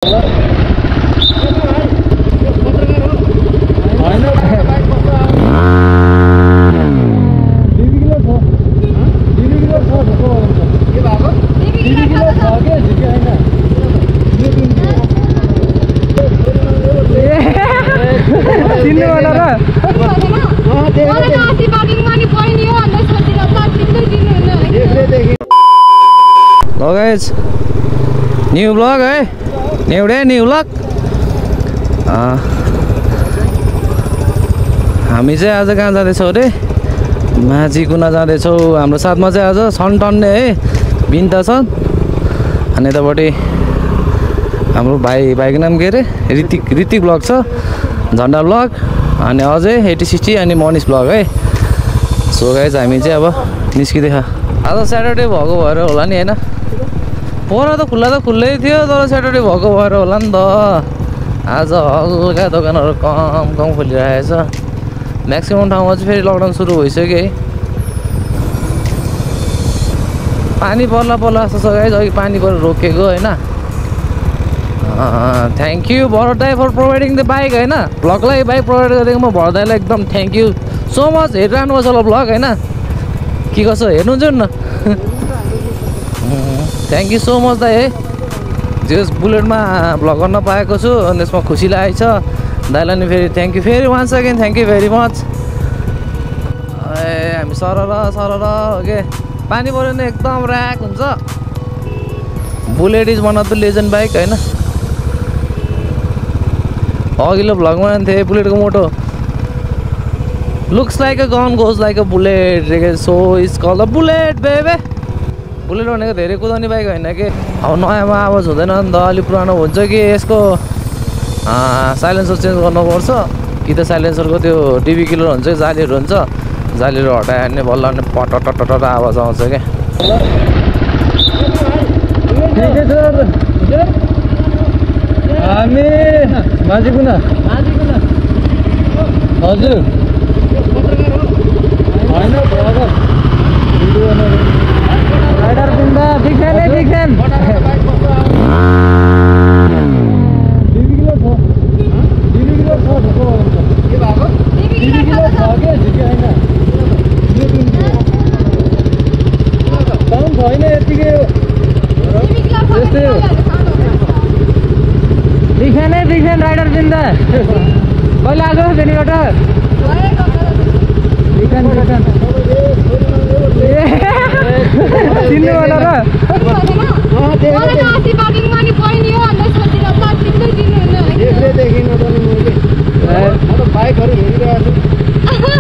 Hello guys, new vlog new day, new vlog. हामी चाहिँ आज कहाँ जाँदैछौँ अरे माझी कुना जाँदैछौँ। हाम्रो साथमा चाहिँ आज सन्टन्ने है बिन्ता छ अनि यतापट्टि हाम्रो भाइको नाम के अरे ऋतिक ब्लग छ, झन्डा ब्लग अनि अझै 8060 अनि मनिष ब्लग है। सो गाइज हामी चाहिँ अब निस्किँदैछ। आज स्याटरडे भएको भएर होला नि होइन, पर त खुल्लै थियो तर स्याटरडे भएको भएर होला नि त। आज हल्का दोकानहरू कम खोलिरहेछ। म्याक्सिमम ठाउँमा चाहिँ फेरि लकडाउन सुरु भइसक्यो है। पानी पर्ला जस्तो छ गाइज, अघि पानी पर रोकेको होइन। थ्याङ्क यू भरत दाइ फर प्रोभाइडिङ द बाइक होइन। ब्लगलाई बाइक प्रोभाइड गरेकोमा भरत दाइलाई एकदम थ्याङ्क यू सो मच। हेरिरहनुपर्छ होला ब्लग होइन, के कसो हेर्नुहुन्छ न। थ्याङ्क यू सो मच दाइ है। जस बुलेटमा भ्लग गर्न पाएको छु अनि यसमा खुसी लागेको छ। दाइलाई नि फेरि थ्याङ्क यू फेरि once again thank you very much. हामी सरर ओके पानी पऱ्यो भने एकदम ऱ्याक हुन्छ। Bullet is one of the legend bike होइन। अघिल्लो भ्लगमा थिएँ बुलेटको motto looks like a gun goes like a bullet, so is called a bullet baby. Bullet भनेको धेरै कुदाउने बाइक होइन कि। अब नयाँमा आवाज हुँदैन नि त, अलिक पुरानो हुन्छ कि यसको साइलेन्सर चेन्ज गर्नुपर्छ कि त साइलेन्सरको त्यो डिबी किलर हुन्छ, जालीहरू हुन्छ, जालीहरू हटायो भने बल्ल भने पटट आवाज आउँछ क्या। हामी माझी कुना हजुर होइन राइडर बिन्दा बिग फ्यान छैन यतिकै बिग फ्यान राइडर बिन्दा कहिले आएको फेरिबाट चिन्नु होला र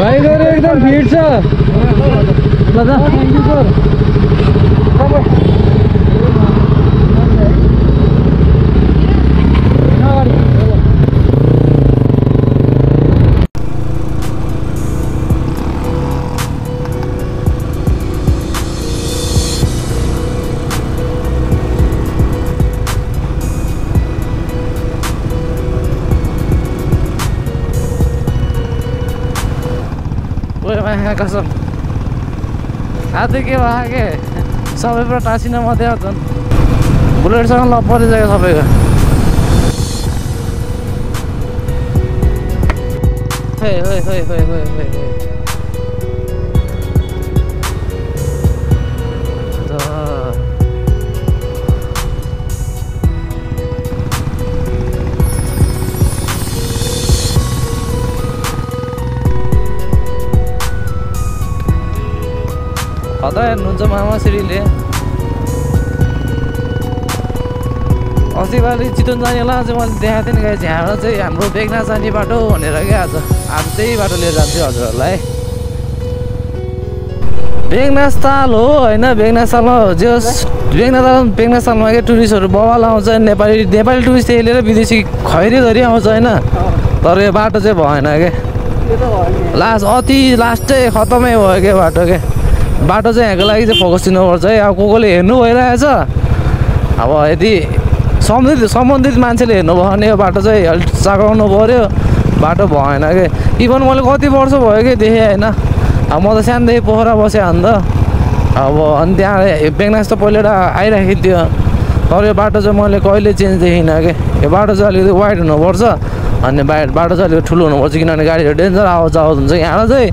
बाइकहरू एकदम भिड छ। ल त थ्याङ्क यू सर। कसम आज के भयो के सबै पुरा टाँसिन मात्रै आउँछन्। बुलेटसँग ल परिसक्यो सबैको। खतरा हेर्नुहुन्छ मामा श्रीले। अस्तिपालि चितवन जाने होला चाहिँ मैले देखाएको थिएँ नि गाई, झ्याबाट चाहिँ हाम्रो बेगनाथ जाने बाटो भनेर क्या। आज त्यही बाटो लिएर जान्छु हजुरहरूलाई। बेगनाथ ताल हो होइन, बेगनाथ तालमा जस बेगनाथ तालमा के टुरिस्टहरू बवाल आउँछ। नेपाली टुरिस्ट त्यही लिएर विदेशी खैरी आउँछ होइन। तर यो बाटो चाहिँ भएन क्या, लास्टै खतमै भयो क्या बाटो क्या। बाटो चाहिँ यहाँको लागि चाहिँ फोकस दिनुपर्छ है। अब कोले हेर्नु भइरहेछ, अब यदि सम्बन्धित मान्छेले हेर्नुभयो भने यो बाटो चाहिँ अलिक चाक्राउनु पऱ्यो। बाटो भएन कि। इभन मैले कति वर्ष भयो कि देखेँ होइन। अब म त सानोदेखि पोखरा बसेँ अन्त अब अनि त्यहाँ बेगनास त पहिला आइराखेको थियो तर यो बाटो चाहिँ मैले कहिले चेन्ज देखिनँ कि। यो बाटो चाहिँ अलिकति वाइड हुनुपर्छ अनि बाटो चाहिँ अलिकति ठुलो हुनुपर्छ किनभने गाडीहरू डेन्जर आवाज हुन्छ। यहाँबाट चाहिँ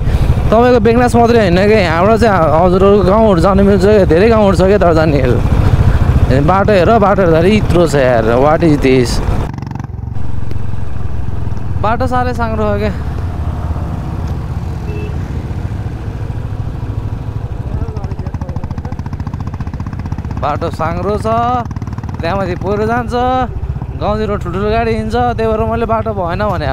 तपाईँको बेगनास मात्रै होइन कि यहाँबाट चाहिँ हजुरहरूको गाउँहरू जानु मिल्छ, धेरै गाउँहरू छ क्या तर जानेहरू। बाटो हेर्दाखेरि यत्रो छ यार, वाट इज दिस। बाटो साह्रै साङ्ग्रो हो क्या। बाटो साङ्ग्रो छ, त्यहाँमाथि पहिरो जान्छ, गाउँतिर ठुल्ठुलो गाडी हिँड्छ, त्यही भएर मैले बाटो भएन भने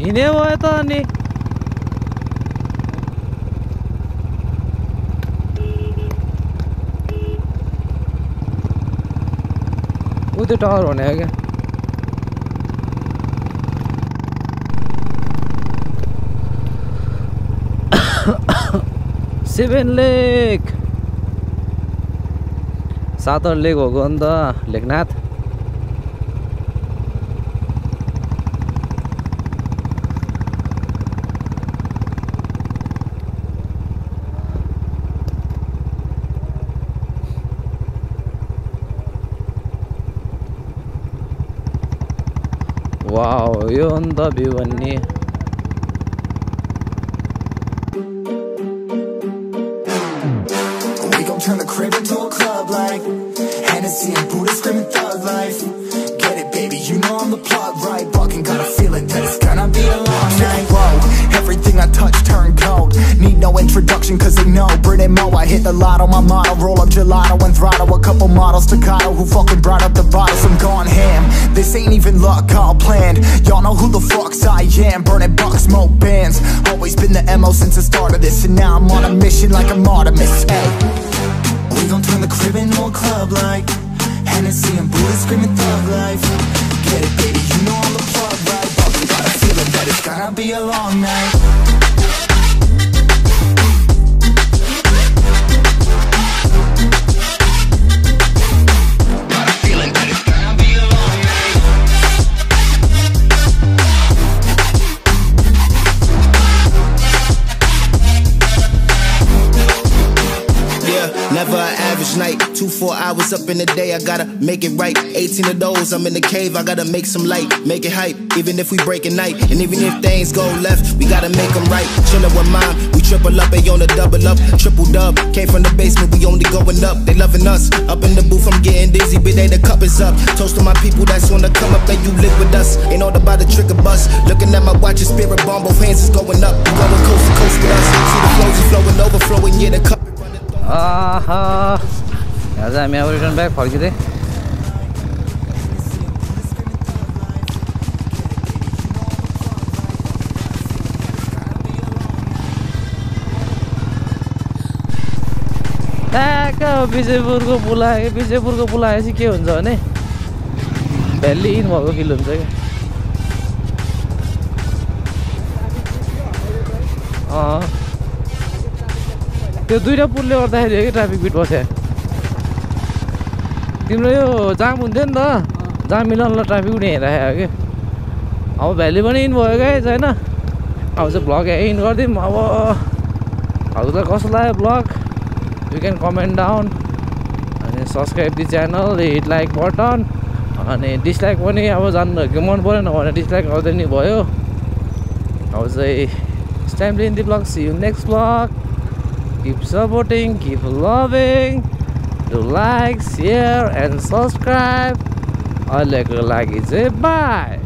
हिँड्यो भयो त अनि ऊ त्यो टावर भने हो क्या। सेभेन लेक, सातवटा लेक हो नि त लेखनाथ। वाओ, यो अन्त भ्यू भन्ने turn the crib into a club like Hennessy and Buddha screaming thug life. Get it, baby, you know I'm the plug, right? Fucking got a feeling that it's gonna be a long night. Whoa, everything I touch turn cold. Need no introduction cause they know Brit and Mo, I hit the lotto, my motto. Roll up gelato and throttle, a couple models staccato. Who fucking brought up the bottles, I'm gone ham. This ain't even luck, all planned. Y'all know who the fucks I am. Burning bucks, smoke bands. Always been the MO since the start of this. And now I'm on a mission like I'm Artemis, hey. We gon' turn the crib into a club like Hennessy and Buddha screaming thug life. Get it, baby, you know I'm the plug, right? Fucking got a feeling that it's gonna be a long night. Never an average night, 2-4 hours up in the day, I gotta make it right. 18 of those, I'm in the cave, I gotta make some light, make it hype, even if we break a night. And even if things go left, we gotta make them right. Chillin' with mine, we triple up, they on the double up, triple dub. Came from the basement, we only going up, they loving us. Up in the booth, I'm getting dizzy, but they the cup is up. Toast to my people that's wanna come up and you live with us. Ain't all about the trick of bus. Looking at my watch, your spirit bomb, both hands is going up. We going coast to coast with us. See the flows is flowing, overflowing, yeah, the cup. यहाँ चाहिँ हामी अब return back फर्किँदै ट्याक्क विजयपुरको पुल आएपछि के हुन्छ भने valley in भएको फिल हुन्छ क्या। त्यो दुईटा पुलले गर्दाखेरि हो कि ट्राफिक बिट बस्यो। तिम्रो यो जाम हुन्थ्यो नि त, जाम मिलाउनलाई ट्राफिक उनी हेरिराखेको हो कि। अब भ्याली पनि इन भयो गाइस होइन। अब चाहिँ ब्लग इन गरिदिउँ। अब हजुरलाई कस्तो लाग्यो vlog, you can comment down अनि subscribe the channel, hit like button. अनि डिसलाइक पनि अब जान्नु मन परेन भने डिसलाइक गर्दै नि भयो। अब चाहिँ it's time to in the blog, see you next blog. Keep supporting, keep loving, do like, share and subscribe. I'll like it. Bye.